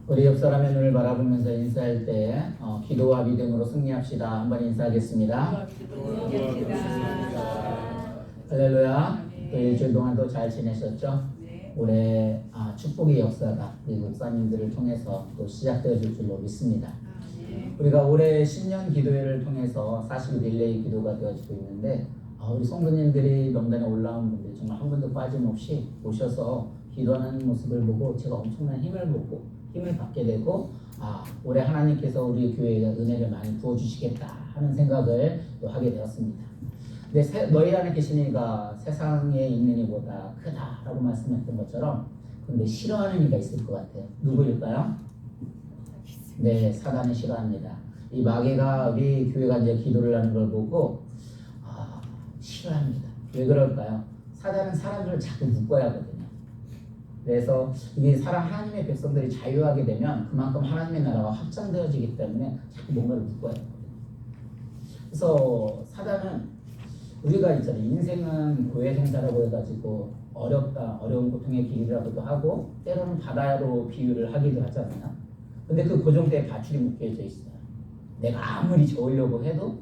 우리 옆 사람의 눈을 바라보면서 인사할 때 기도와 믿음으로 승리합시다. 한번 인사하겠습니다. 할렐루야. 또 일주일 동안도 잘 지내셨죠? 올해 축복의 역사가 우리 목사님들을 통해서 또 시작되어질 줄로 믿습니다. 우리가 올해 신년 기도회를 통해서 40일 릴레이 기도가 되어지고 있는데 우리 성도님들이 명단에 올라온 분들 정말 한 분도 빠짐없이 오셔서 기도하는 모습을 보고 제가 엄청난 힘을 받게 되고 올해 하나님께서 우리 교회에 은혜를 많이 부어주시겠다 하는 생각을 또 하게 되었습니다. 근데 너희 안에 계신 이가 세상에 있는 이보다 크다라고 말씀했던 것처럼 근데 싫어하는 이가 있을 것 같아요. 누구일까요? 네, 사단이 싫어합니다. 이 마귀가 우리 교회가 이제 기도를 하는 걸 보고 싫어합니다. 왜 그럴까요? 사단은 사람들을 자꾸 묶어야 하거든요. 그래서 이게 하나님의 백성들이 자유하게 되면 그만큼 하나님의 나라가 확장되어지기 때문에 자꾸 뭔가를 묶어야 하거든요. 그래서 사단은 우리가 있잖아요. 인생은 고해성사라고 해가지고 어려운 고통의 길이라고도 하고 때로는 바다로 비유를 하기도 하잖아요. 근데 그 고정대에 밧줄이 묶여져 있어요. 내가 아무리 저으려고 해도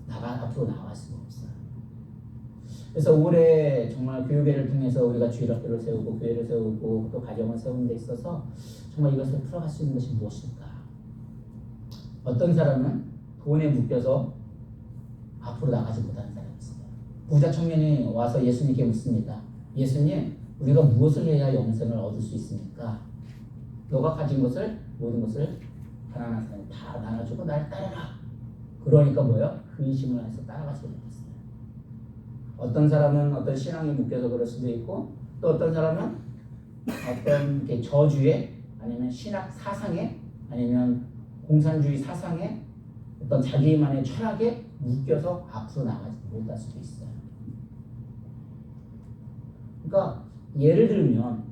앞으로 나갈 수가 없어요. 그래서 올해 정말 교육회를 통해서 우리가 주일학교를 세우고 교회를 세우고 또 가정을 세우는 데 있어서 정말 이것을 풀어갈 수 있는 것이 무엇일까? 어떤 사람은 돈에 묶여서 앞으로 나가지 못하는 사람이 있어요. 부자 청년이 와서 예수님께 묻습니다. 예수님, 우리가 무엇을 해야 영생을 얻을 수 있습니까? 너가 가진 것을 모든 것을 가난한 사람이 다 나눠주고 날 따르라. 그러니까 뭐예요? 근심을 해서 따라가지 못했어요. 어떤 사람은 어떤 신앙에 묶여서 그럴 수도 있고 또 어떤 사람은 어떤 저주에 아니면 신학 사상에 아니면 공산주의 사상에 어떤 자기만의 철학에 묶여서 앞으로 나가지 못할 수도 있어요. 그러니까 예를 들면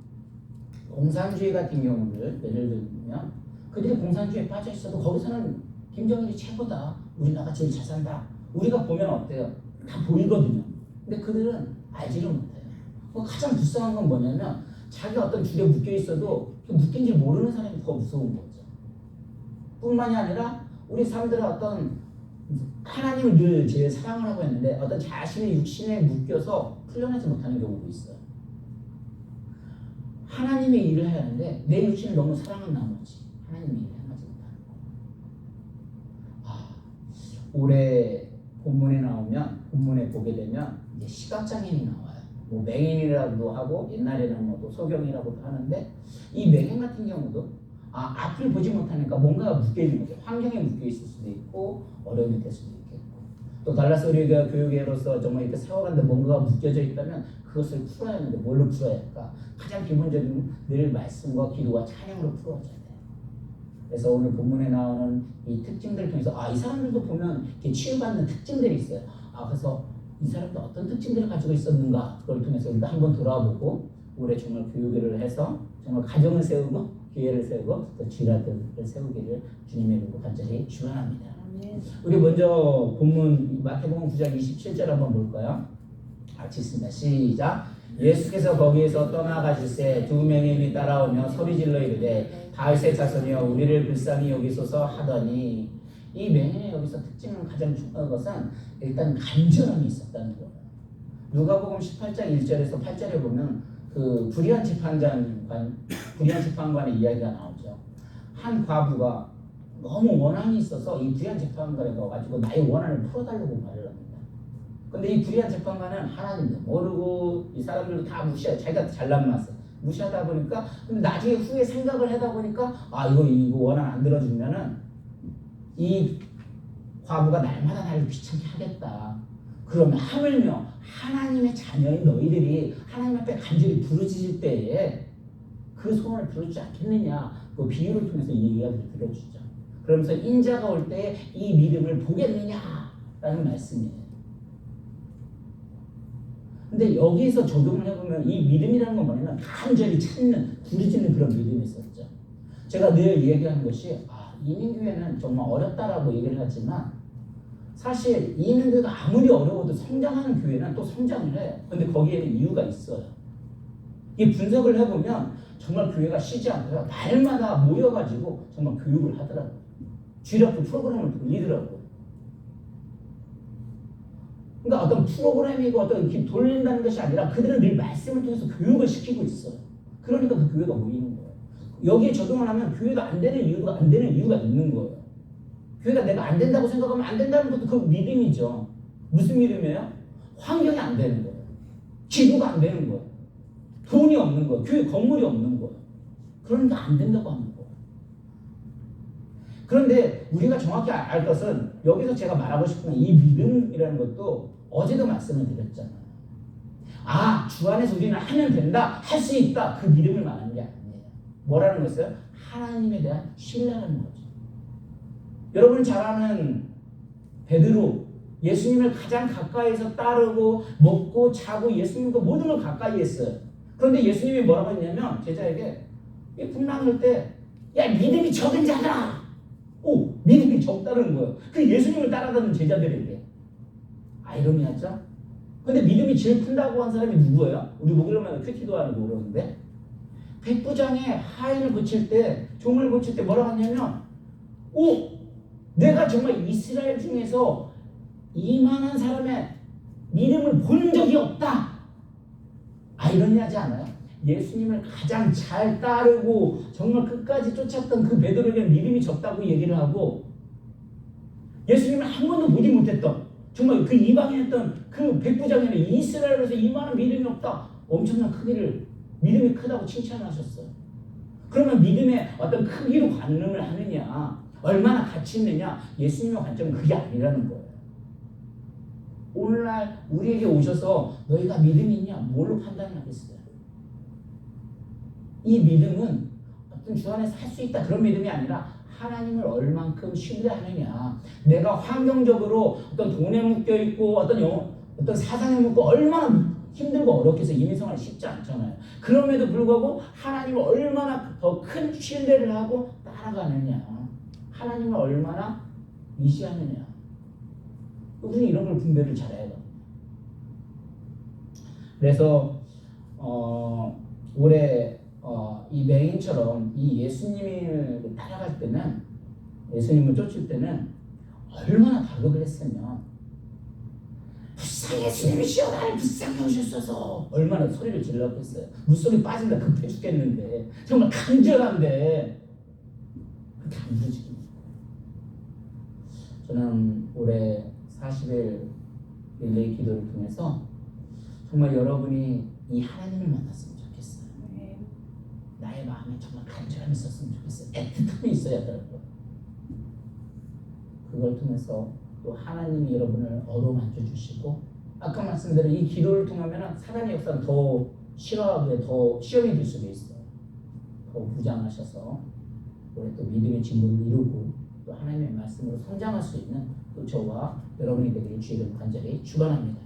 공산주의 같은 경우를 예를 들면 그들이 공산주의에 빠져 있어도 거기서는 김정일이 최고다. 우리나라가 제일 잘 산다. 우리가 보면 어때요? 다 보이거든요. 근데 그들은 알지를 못해요. 가장 불쌍한 건 뭐냐면 자기가 어떤 줄에 묶여 있어도 묶인 줄 모르는 사람이 더 무서운 거죠. 뿐만이 아니라 우리 사람들은 어떤 하나님을 늘 제일 사랑을 하고 있는데 어떤 자신의 육신에 묶여서 풀려나지 못하는 경우도 있어요. 하나님의 일을 해야 하는데 내 육신을 너무 사랑한 나머지 하나님의 일을 하지 못하는 거. 올해 본문에 보게 되면 이제 시각장애인이 나와요. 뭐 맹인이라고도 하고 옛날에는 뭐 또 소경이라고도 하는데 이 맹인 같은 경우도 앞을 보지 못하니까 뭔가가 묶여있는 거죠. 환경에 묶여있을 수도 있고 어려움이 될 수도 있겠고 또 달라스 우리가 교육회로서 정말 이렇게 세워가는데 뭔가가 묶여져 있다면 그것을 풀어야 하는데 뭘로 풀어야 할까? 가장 기본적인 늘 말씀과 기도와 찬양으로 풀어줘야 돼요. 그래서 오늘 본문에 나오는 이 특징들을 통해서 이 사람들도 보면 이렇게 치유받는 특징들이 있어요. 그래서 이 사람도 어떤 특징들을 가지고 있었는가 그걸 통해서 우리가 한번 돌아보고 올해 정말 교육을 해서 정말 가정을 세우고 교회를 세우고 또 주일학교를 세우기를 주님의 이름으로 간절히 축원합니다. 우리 먼저 본문 마태복음 9장 27절 한번 볼까요? 같이 있습니다. 시작. 예수께서 거기에서 떠나가실새 두 명이 따라오며 소리질러 이르되 다윗의 자손이여 우리를 불쌍히 여기소서 하더니 이 맹인의 여기서 특징은 가장 중요한 것은 일단 간절함이 있었다는 거예요. 누가복음 18장 1절에서 8절에 보면 그 불의한 재판관의 이야기가 나오죠. 한 과부가 너무 원한이 있어서 이 불의한 재판관에 가가지고 나의 원한을 풀어달라고 말을 합니다. 근데 이 불의한 재판관은 하나님도 모르고 이 사람들도 다 무시하고 자기가 잘난 맛을 무시하다 보니까 근데 나중에 후에 생각을 하다 보니까 이거 원한 안 들어주면은 이 과부가 날마다 나를 귀찮게 하겠다. 그러면 하물며 하나님의 자녀인 너희들이 하나님 앞에 간절히 부르짖을 때에 그 소원을 들어주지 않겠느냐. 그 비유를 통해서 이 이야기를 들어주죠. 그러면서 인자가 올 때 이 믿음을 보겠느냐라는 말씀이에요. 근데 여기서 적용을 해보면 이 믿음이라는 건 뭐냐면 간절히 찾는, 부르짖는 그런 믿음이 있었죠. 제가 늘 얘기하는 것이 이민교회는 정말 어렵다라고 얘기를 하지만 사실 이민교회가 아무리 어려워도 성장하는 교회는 또 성장을 해요. 근데 거기에는 이유가 있어요. 이 분석을 해보면 정말 교회가 쉬지 않고요. 날마다 모여가지고 정말 교육을 하더라고요. 주일학교 프로그램을 돌리더라고요. 그러니까 어떤 프로그램이고 어떤 이렇게 돌린다는 것이 아니라 그들은 늘 말씀을 통해서 교육을 시키고 있어요. 그러니까 그 교회가 모이는 거예요. 여기에 적용을 하면 교회가 안 되는 이유가 있는 거예요. 교회가 내가 안 된다고 생각하면 안 된다는 것도 그 믿음이죠. 무슨 믿음이에요? 환경이 안 되는 거예요. 기부가 안 되는 거예요. 돈이 없는 거예요. 교회 건물이 없는 거예요. 그러니까 안 된다고 하는 거예요. 그런데 우리가 정확히 알 것은 여기서 제가 말하고 싶은 이 믿음이라는 것도 어제도 말씀을 드렸잖아요. 주 안에서 우리는 하면 된다, 할 수 있다, 그 믿음을 말하는 게 아니에요. 뭐라는 것이요? 하나님에 대한 신뢰라는 거죠. 여러분이 잘 아는 베드로, 예수님을 가장 가까이에서 따르고 먹고 자고 예수님과 모든 걸 가까이 했어요. 그런데 예수님이 뭐라고 했냐면 제자에게 풍랑일 때 야 믿음이 적은 자들아, 믿음이 적다는 거예요. 그 예수님을 따라가는 제자들에게. 아이러니하죠? 근데 믿음이 제일 큰다고 한 사람이 누구예요? 우리 목요일마다 큐티도 하고 그러는데 백부장의 하인을 고칠 때, 종을 고칠 때 뭐라고 하냐면 내가 정말 이스라엘 중에서 이만한 사람의 믿음을 본 적이 없다. 아이러니하지 않아요? 예수님을 가장 잘 따르고 정말 끝까지 쫓았던 그 베드로에게는 믿음이 적다고 얘기를 하고, 예수님을 한 번도 보지 못했던 정말 그 이방인이었던 그 백부장에는 이스라엘에서 이만한 믿음이 없다, 엄청난 크기를, 믿음이 크다고 칭찬하셨어요. 그러면 믿음의 어떤 크기로 관념을 하느냐, 얼마나 가치 있느냐, 예수님의 관점은 그게 아니라는 거예요. 오늘날 우리에게 오셔서 너희가 믿음이 있냐, 뭘로 판단하겠어요? 이 믿음은 어떤 주 안에서 할 수 있다 그런 믿음이 아니라 하나님을 얼만큼 신뢰하느냐. 내가 환경적으로 어떤 돈에 묶여있고 어떤 사상에 묶고 얼마나 힘들고 어렵게 해서 이민생활이 쉽지 않잖아요. 그럼에도 불구하고 하나님을 얼마나 더 큰 신뢰를 하고 따라가느냐, 하나님을 얼마나 의지하느냐. 우리는 이런 걸 분별을 잘해야 돼요. 그래서 올해 이 맹인처럼 이 예수님을 따라갈 때는, 예수님을 쫓을 때는 얼마나 다급을 했으면 불쌍히 예수님이시여 나를 불쌍히 오셨어서 얼마나 소리를 질렀겠어요. 물속에 빠진다 급해 죽겠는데, 정말 간절한데 그렇게 안 부르지입니다. 저는 올해 40일 릴레이 기도를 통해서 정말 여러분이 이 하나님을 만났으면 좋겠어요. 나의 마음에 정말 간절함이 있었으면 좋겠어요. 애틋함이 있어야 되고, 그걸 통해서 또 하나님이 여러분을 어루만져 주시고, 아까 말씀대로 이 기도를 통하면 사단의 역사는 더 싫어하고 더 시험이 될 수도 있어요. 더 부장하셔서 올해 또 믿음의 진보를 이루고 또 하나님의 말씀으로 성장할 수 있는 또 저와 여러분이 되기를 주의를 간절히 축원합니다.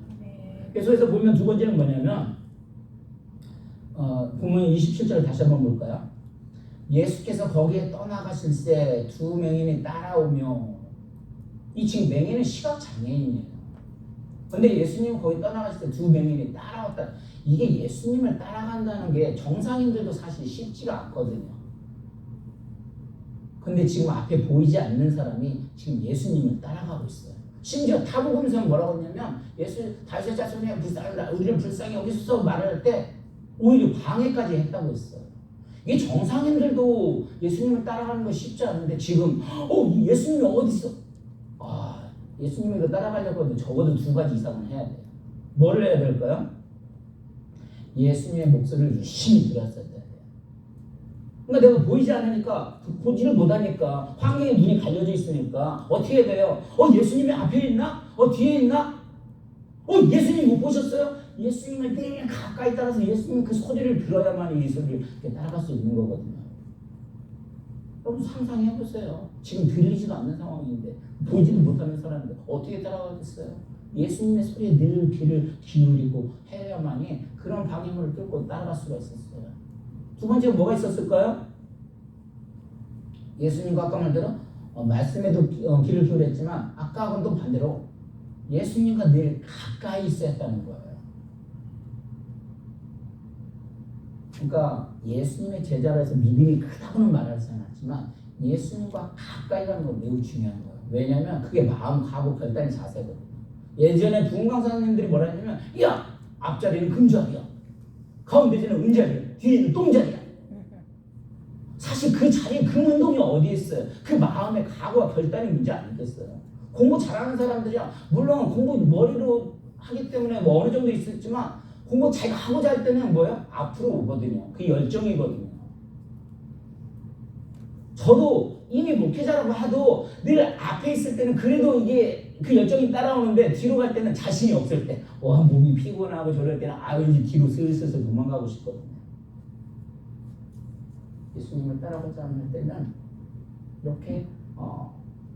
계속해서 보면 두 번째는 뭐냐면 본문 27절을 다시 한번 볼까요? 예수께서 거기에 떠나가실 때 두 맹인이 따라오며, 이 지금 맹인은 시각장애인이에요. 근데 예수님 거기 떠나가실 때 두 맹인이 따라왔다. 이게 예수님을 따라간다는 게 정상인들도 사실 쉽지가 않거든요. 근데 지금 앞에 보이지 않는 사람이 지금 예수님을 따라가고 있어요. 심지어 타복음서는 뭐라고 했냐면 다윗의 자손이여 우리를 불쌍히 여기소서 말을 할 때 오히려 방해까지 했다고 했어요. 이게 정상인들도 예수님을 따라가는 건 쉽지 않은데 지금 예수님이 어디 있어? 예수님을 따라가려고 해도 적어도 두 가지 이상은 해야 돼요. 뭐를 해야 될까요? 예수님의 목소리를 유심히 들었어야 돼요. 그러니까 내가 보이지 않으니까, 보지를 못하니까, 환경에 눈이 갈려져 있으니까 어떻게 해야 돼요? 예수님이 앞에 있나? 뒤에 있나? 예수님 못 보셨어요? 예수님을 늘 가까이 따라서 예수님 그 소리를 들어야만 이 소리를 따라갈 수 있는 거거든요. 여러분 상상해보세요. 지금 들리지도 않는 상황인데, 보지도 못하는 사람인데 어떻게 따라가겠어요? 예수님의 소리에 늘 귀를 기울이고 해야만이 그런 방해물을 뚫고 따라갈 수가 있었어요. 두 번째 뭐가 있었을까요? 예수님과 아까 말대로 말씀에도 귀를 기울였지만 아까하고는 또 반대로 예수님과 늘 가까이 있어야 했다는 거예요. 그러니까 예수님의 제자로 해서 믿음이 크다고는 말하지 않았지만 예수님과 가까이 가는 건 매우 중요한 거예요. 왜냐하면 그게 마음, 각오, 결단의 자세거든요. 예전에 부흥 강사님들이 뭐라 했냐면 야! 앞자리는 금자리야. 가운데 자리는 은자리야. 뒤에는 똥자리야. 사실 그 자리에 그 운동이 어디에 있어요? 그 마음의 각오와 결단의 문제 아니겠어요? 공부 잘하는 사람들이야 물론 공부 머리로 하기 때문에 뭐 어느 정도 있었지만 공부 자기가 하고자 할 때는 뭐예요? 앞으로 오거든요. 그 열정이거든요. 저도 이미 목회자라고 해도 늘 앞에 있을 때는 그래도 이게 그 열정이 따라오는데 뒤로 갈 때는 자신이 없을 때 와 몸이 피곤하고 저럴 때는 왠지 뒤로 슬슬 도망가고 싶거든요. 예수님을 따라가자 할 때는 이렇게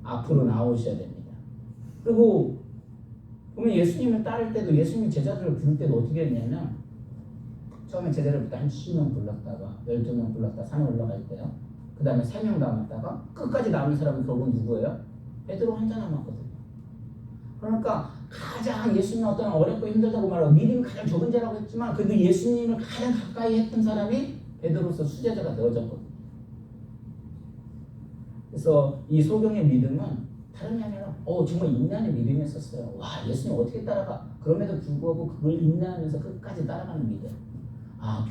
앞으로 나오셔야 됩니다. 그리고 보면 예수님을 따를 때도 예수님 제자들을 부를 때도 어떻게 했냐면 처음에 제자들부터 한 10명 불렀다가 12명 불렀다가 산에 올라갈 때요. 그 다음에 3명 남았다가 끝까지 남은 사람은 결국 누구예요? 베드로 혼자 남았거든요. 그러니까 가장 예수님 어떤 어렵고 힘들다고 말하고 믿음이 가장 적은 자라고 했지만 그래도 예수님을 가장 가까이 했던 사람이 베드로서 수제자가 되어졌거든요. 그래서 이 소경의 믿음은 다른 게 아니라 정말 인내하는 믿음이었었어요. 와 예수님 어떻게 따라가? 그럼에도 불구하고 그걸 인내하면서 끝까지 따라가는 믿음.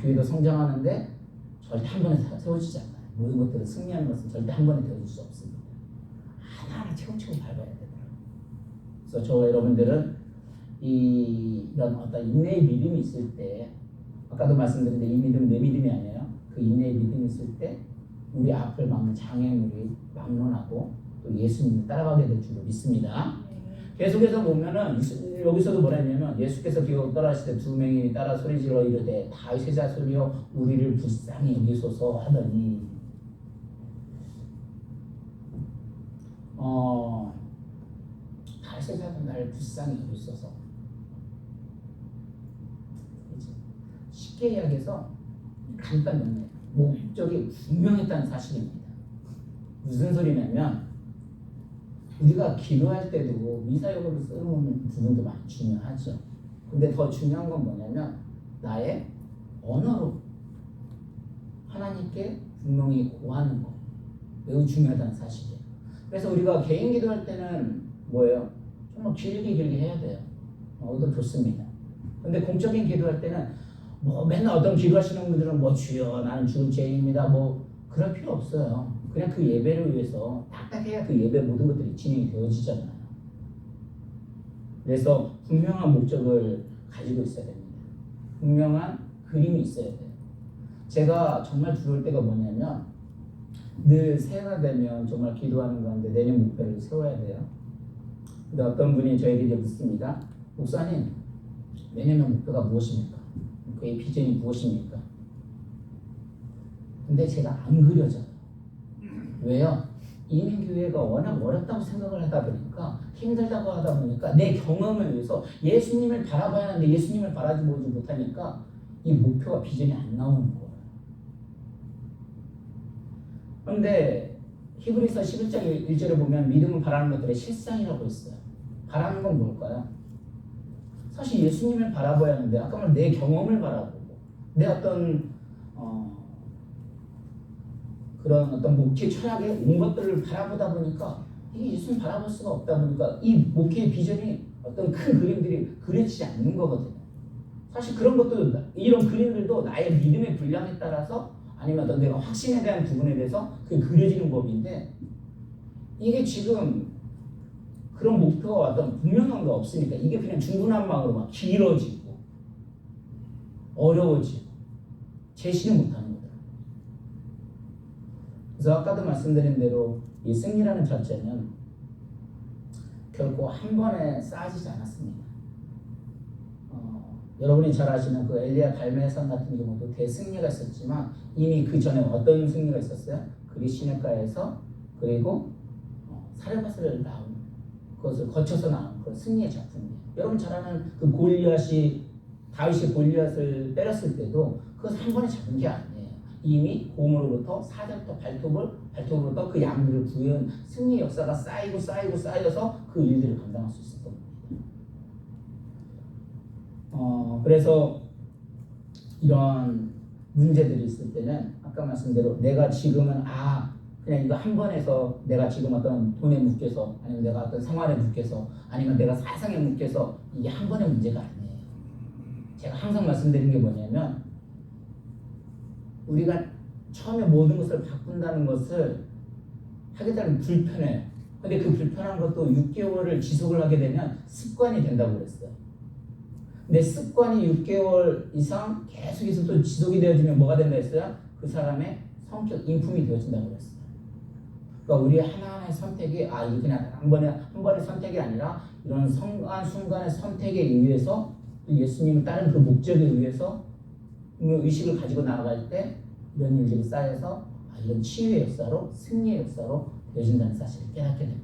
교회도 성장하는데 절대 한 번에 세워지지 않아요. 모든 것들을 승리하는 것은 절대 한 번에 되어질 수 없습니다. 하나하나 채우채우 밟아야 되더라고요. 그래서 저와 여러분들은 이런 어떤 인내의 믿음이 있을 때 아까도 말씀드렸는데 이 믿음은 내 믿음이 아니에요. 그 인내의 믿음이 있을 때 우리 앞을 막는 장애물이 막론하고 또 예수님을 따라가게 될 줄로 믿습니다. 계속해서 보면은 여기서도 뭐라 했냐면 예수께서 기어 떠나실 때 2명이 따라 소리질러 이르되 다윗의 자손이여 우리를 불쌍히 여기소서 하더니 다윗의 자손 나를 불쌍히 여기소서. 쉽게 이야기해서 간단 명령 목적이 분명했다는 사실입니다. 무슨 소리냐면 우리가 기도할 때도 미사역으로 쓰는 부분도 많이 중요하죠. 근데 더 중요한 건 뭐냐면 나의 언어로 하나님께 분명히 고하는 거 매우 중요하다는 사실이에요. 그래서 우리가 개인 기도할 때는 뭐예요? 정말 길게 해야 돼요. 그것도 좋습니다. 근데 공적인 기도할 때는 맨날 어떤 기도하시는 분들은 주여 나는 죽은 죄인입니다 그럴 필요 없어요. 그냥 그 예배를 위해서 딱딱해야 그 예배 모든 것들이 진행이 되어지잖아요. 그래서 분명한 목적을 가지고 있어야 됩니다. 분명한 그림이 있어야 돼요. 제가 정말 두려울 때가 뭐냐면 늘 새해가 되면 정말 기도하는 가운데 내년 목표를 세워야 돼요. 근데 어떤 분이 저에게 이제 묻습니다. 목사님 내년의 목표가 무엇입니까? 그의 비전이 무엇입니까? 근데 제가 안 그려져요. 왜요? 이민교회가 워낙 어렵다고 생각을 하다 보니까 힘들다고 하다 보니까 내 경험을 위해서 예수님을 바라봐야 하는데 예수님을 바라보지 못하니까 이 목표가 비전이 안 나오는 거예요. 그런데 히브리서 11장 1절에 보면 믿음은 바라는 것들의 실상이라고 했어요. 바라는 건 뭘까요? 사실 예수님을 바라봐야 하는데 아까 말한 내 경험을 바라보고 내 어떤 그런 어떤 목회 철학의 온 것들을 바라보다 보니까 이게 예수님 바라볼 수가 없다 보니까 이 목회의 비전이 어떤 큰 그림들이 그려지지 않는 거거든요. 사실 그런 것도 이런 그림들도 나의 믿음의 분량에 따라서 아니면 어떤 내가 확신에 대한 부분에 대해서 그 그려지는 법인데 이게 지금 그런 목표가 어떤 분명한 거 없으니까 이게 그냥 중구난 방으로 막 길어지고 어려워지고 제시를 못하는 거예요. 그래서 아까도 말씀드린 대로 이 승리라는 자체는 결코 한 번에 쌓아지지 않았습니다. 여러분이 잘 아시는 그 엘리야 갈멜산 같은 경우도 대승리가 있었지만 이미 그 전에 어떤 승리가 있었어요? 그리 시냇가에서 그리고 사르밧을 나온 그것을 거쳐서 나온 그런 승리의 작품이에요. 여러분 잘 아는 그 다윗이 골리앗을 때렸을 때도 그것을 한 번에 잡은 게 아니에요. 이미 곰으로부터 사자부터 발톱으로부터 그 양들을 구해온 승리의 역사가 쌓여서 그 일들을 감당할 수 있었던 겁니다. 그래서 이런 문제들이 있을 때는 아까 말씀대로 내가 지금은 그냥 이거 한 번에서 내가 지금 어떤 돈에 묶여서 아니면 내가 어떤 생활에 묶여서 아니면 내가 사상에 묶여서 이게 한 번의 문제가 아니에요. 제가 항상 말씀드린 게 뭐냐면 우리가 처음에 모든 것을 바꾼다는 것을 하게 되면 불편해요. 근데 그 불편한 것도 6개월을 지속을 하게 되면 습관이 된다고 그랬어요. 근데 습관이 6개월 이상 계속해서 또 지속이 되어지면 뭐가 된다 했어요? 그 사람의 성격, 인품이 되어진다고 그랬어요. 그러니까 우리의 하나하나의 선택이 이게 그냥 한 번의 선택이 아니라 이런 순간순간의 선택에 의해서 예수님을 따른 그 목적에 의해서 의식을 가지고 나아갈 때 이런 일들이 쌓여서 이런 치유의 역사로 승리의 역사로 되어진다는 사실을 깨닫게 됩니다.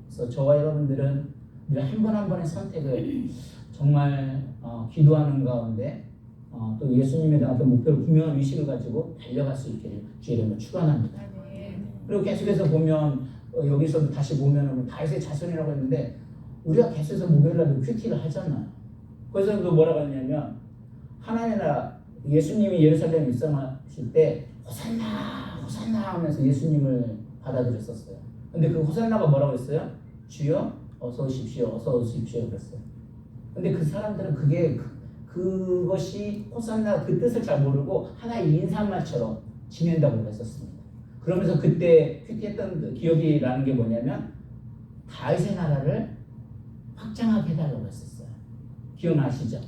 그래서 저와 여러분들은 늘 한 번 한 번의 선택을 정말 기도하는 가운데 또 예수님에 대한 어떤 목표를 분명한 의식을 가지고 달려갈 수 있기를 주의 이름으로 축원합니다. 그리고 계속해서 보면 여기서도 다시 보면 다윗의 자손이라고 했는데 우리가 계속해서 목요일날도 큐티를 하잖아요. 그래서 또 뭐라고 했냐면 하나님의 나라 예수님이 예루살렘에 입성하실 때 호산나 호산나 하면서 예수님을 받아들였었어요. 근데 그 호산나가 뭐라고 했어요? 주여 어서 오십시오 어서 오십시오 그랬어요. 근데 그 사람들은 그것이 호산나 그 뜻을 잘 모르고 하나의 인사말처럼 지낸다고 그랬었습니다. 그러면서 그때 큐티했던 기억이 나는 게 뭐냐면 다윗의 나라를 확장하게 해달라고 했었어요. 기억나시죠?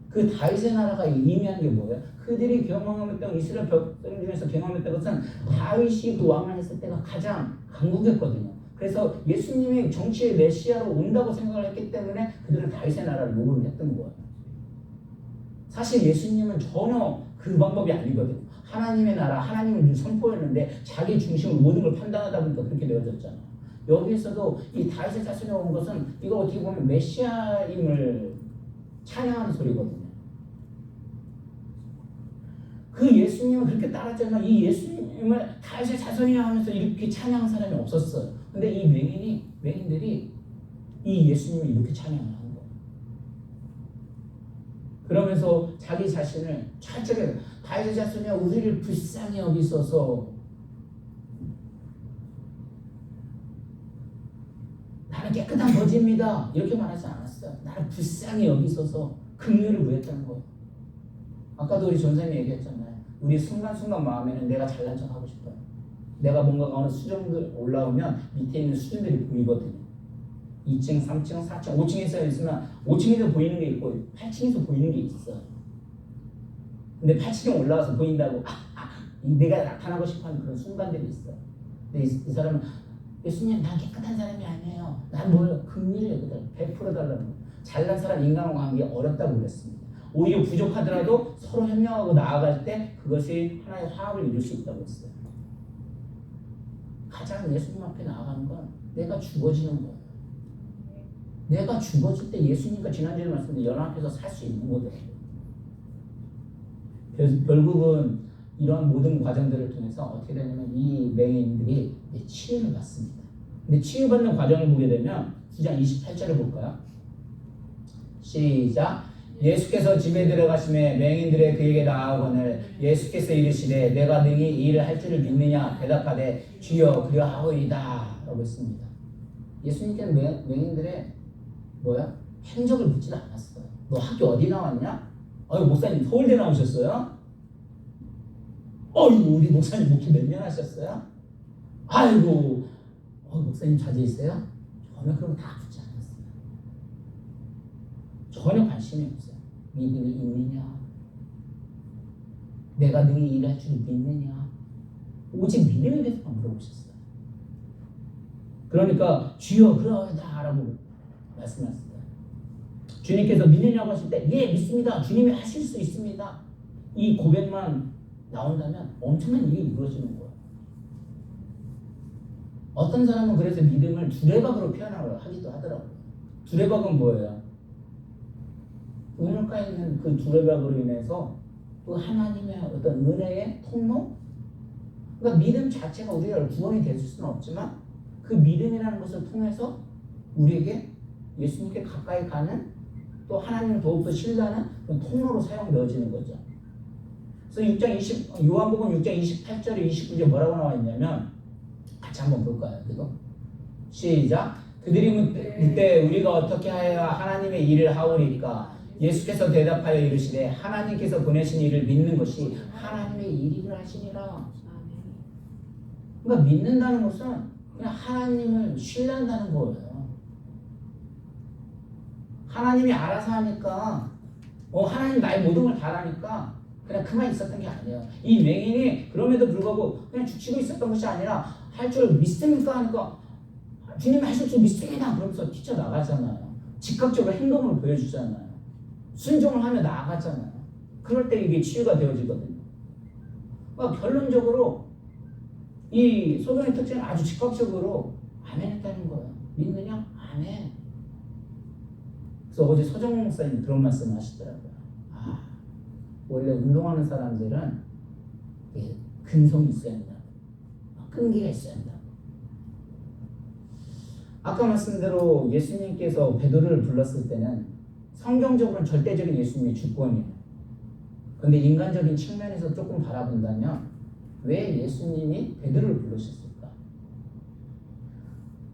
그 다윗의 나라가 의미하는 게 뭐예요? 그들이 경험했던 이스라엘 백성 중에서 경험했던 것은 다윗이 그 왕을 했을 때가 가장 강국했거든요. 그래서 예수님이 정치의 메시아로 온다고 생각을 했기 때문에 그들은 다윗의 나라를 요구를 했던 거예요. 사실 예수님은 전혀 그 방법이 아니거든요. 하나님의 나라, 하나님을 선포했는데 자기 중심으로 모든 걸 판단하다 보니까 그렇게 되어졌잖아요. 여기에서도 이 다윗의 자손에 온 것은 이거 어떻게 보면 메시아임을 찬양하는 소리거든요. 그 예수님은 그렇게 따랐잖아요. 이 예수님을 다윗의 자손이라 하면서 이렇게 찬양한 사람이 없었어요. 근데 이 맹인들이 이 예수님을 이렇게 찬양을 한 거예요. 그러면서 자기 자신을 철저하게 다윗의 자손이야 우리를 불쌍히 여기소서 나는 깨끗한 거지입니다 이렇게 말하지 않았어요. 나를 불쌍히 여기소서 긍휼을 구했다는 거예요. 아까도 우리 전사님이 얘기했잖아요. 우리 순간순간 마음에는 내가 잘난 척 하고 싶어요. 내가 뭔가 어느 수정들 올라오면 밑에 있는 수준들이 보이거든요. 2층, 3층, 4층, 5층에서 있으면 5층에서 보이는 게 있고 8층에서 보이는 게 있어요. 근데 8층에 올라가서 보인다고 내가 나타나고 싶어하는 그런 순간들이 있어요. 근데 이 사람은 예수님 난 깨끗한 사람이 아니에요. 난 뭘 긍휼을 베풀어 달라는 거예요. 잘난 사람 인간관계 어렵다고 그랬습니다. 오히려 부족하더라도 서로 협력하고 나아갈 때 그것이 하나의 화합을 이룰 수 있다고 했어요. 가장 예수님 앞에 나아가는 건 내가 죽어지는 거예요. 내가 죽어질 때 예수님과 지난주에 말씀드린 연합해서 살 수 있는 거거든요. 결국은 이러한 모든 과정들을 통해서 어떻게 되냐면 이 맹인들이 치유를 받습니다. 근데 치유받는 과정을 보게 되면 9장 28절을 볼까요? 시작. 예수께서 집에 들어가심에 맹인들의 그에게 나아오거늘 예수께서 이르시되 내가 능히 이 일을 할 줄을 믿느냐 대답하되 주여 그리하오이다 라고 했습니다. 예수님께는 맹인들의 행적을 묻지 않았어요. 너 학교 어디 나왔냐? 목사님 서울대 나오셨어요? 우리 목사님 목회 몇 년 하셨어요? 아이고 목사님 자제했어요? 전혀 그런 거 다 묻지 않았어요. 전혀 관심이 없어요. 믿음이 있느냐? 내가 능히 일할 줄 믿느냐? 오직 믿음에 대해서만 물어보셨어요. 그러니까 주여 그러하다 라고 말씀하셨어요. 주님께서 믿느냐고 하실 때 예 믿습니다. 주님이 하실 수 있습니다. 이 고백만 나온다면 엄청난 일이 이루어지는 거예요. 어떤 사람은 그래서 믿음을 두레박으로 표현하기도 하더라고요. 두레박은 뭐예요? 우물가에 있는 그 두레박으로 인해서 그 하나님의 어떤 은혜의 통로? 그러니까 믿음 자체가 우리가 구원이 될 수는 없지만 그 믿음이라는 것을 통해서 우리에게 예수님께 가까이 가는 또 하나님을 더욱더 신뢰하는 그런 통로로 사용되어지는 거죠. 그래서 요한복음 6장 28절에 29절 뭐라고 나와 있냐면 같이 한번 볼까요? 그거 시작. 그들이 묻되 우리가 어떻게 하여야 하나님의 일을 하오리까? 예수께서 대답하여 이르시되 하나님께서 보내신 일을 믿는 것이 하나님의 일을 하시니라. 그러니까 믿는다는 것은 그냥 하나님을 신뢰한다는 거예요. 하나님이 알아서 하니까 하나님 나의 모든 걸 다 하니까 그냥 그만 있었던 게 아니에요. 이 맹인이 그럼에도 불구하고 그냥 죽치고 있었던 것이 아니라 할 줄 믿습니까? 하니까 주님 하실 줄 믿습니다. 그러면서 뛰쳐나가잖아요. 즉각적으로 행동을 보여주잖아요. 순종을 하며 나아가잖아요. 그럴 때 이게 치유가 되어지거든요. 그러니까 결론적으로 이 소경의 특징은 아주 즉각적으로 아멘 했다는 거예요. 믿느냐? 아멘. 그래서 어제 서정훈 목사님 그런 말씀을 하시더라고요. 원래 운동하는 사람들은 근성이 있어야 한다. 끈기가 있어야 한다. 아까 말씀대로 예수님께서 베드로를 불렀을 때는 성경적으로는 절대적인 예수님의 주권이에요. 그런데 인간적인 측면에서 조금 바라본다면 왜 예수님이 베드로를 부르셨을까?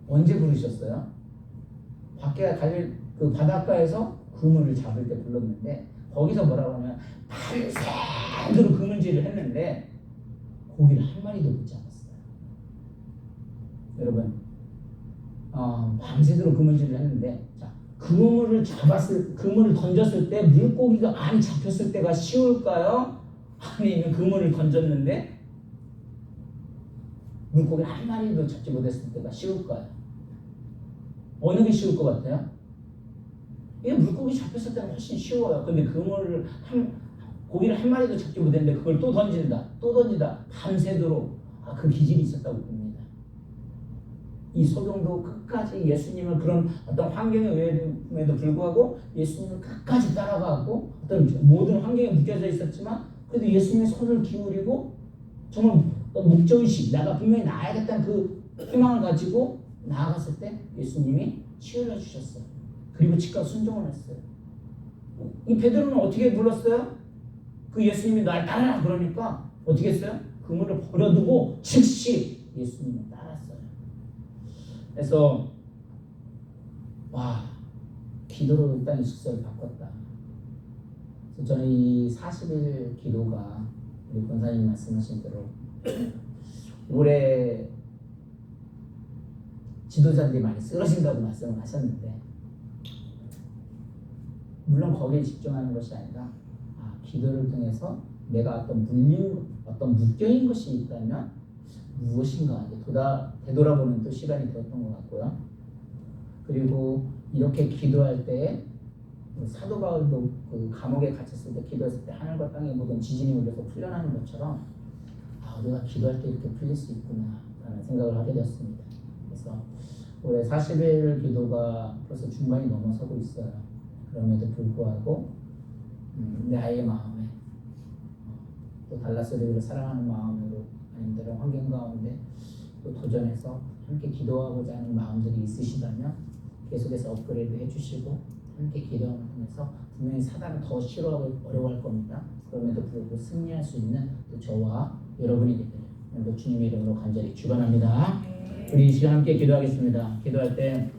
언제 부르셨어요? 밖에 갈릴 그 바닷가에서 그물을 잡을 때 불렀는데 거기서 뭐라고 하면 밤새도록 그물질을 했는데 고기를 한 마리도 못 잡았어요. 여러분 밤새도록 그물질을 했는데 자, 그물을 던졌을 때 물고기가 많이 잡혔을 때가 쉬울까요? 아니면 그물을 던졌는데 물고기 한 마리도 잡지 못했을 때가 쉬울까요? 어느 게 쉬울 것 같아요? 이 물고기 잡혔을 때는 훨씬 쉬워요. 근데 고기를 한 마리도 잡지 못했는데 그걸 또 던진다 밤새도록 그 기질이 있었다고 봅니다. 이 소경도 끝까지 예수님을 그런 어떤 환경에 의해도 불구하고 예수님을 끝까지 따라가고 어떤 모든 환경에 묶여져 있었지만 그래도 예수님의 손을 기울이고 정말 목적의식, 내가 분명히 나아야겠다는 그 희망을 가지고 나아갔을 때 예수님이 치유를 해주셨어요. 그리고 즉각 순종을 했어요. 이 베드로는 어떻게 불렀어요? 그 예수님이 날 따라라 그러니까 어떻게 했어요? 그물을 버려두고 즉시 예수님을 따랐어요. 그래서 기도로 일단 이 식사를 바꿨다. 그래서 저는 이 40일 기도가 우리 권사님 말씀하신 대로 올해 지도자들이 많이 쓰러진다고 말씀을 하셨는데 물론 거기에 집중하는 것이 아니라 기도를 통해서 내가 어떤 묶여인 것이 있다면 무엇인가 되돌아보는 또 시간이 되었던 것 같고요. 그리고 이렇게 기도할 때에 사도 바울도 그 감옥에 갇혔을 때 기도했을 때 하늘과 땅의 모든 지진이 울려서 풀려나는 것처럼 우리가 기도할 때 이렇게 풀릴 수 있구나 라는 생각을 하게 되었습니다. 그래서 올해 40일 기도가 벌써 중반이 넘어서고 있어요. 그럼에도 불구하고 내 아이의 마음에 또 달라스 교회를 사랑하는 마음으로 아니면 다른 환경 가운데 또 도전해서 함께 기도하고자 하는 마음들이 있으시다면 계속해서 업그레이드 해주시고 함께 기도하면서 분명히 사단은 더 싫어하고 어려워할 겁니다. 그럼에도 불구하고 승리할 수 있는 또 저와 여러분이 되기를 오늘도 주님의 이름으로 간절히 축원합니다. 우리 이 시간 함께 기도하겠습니다. 기도할 때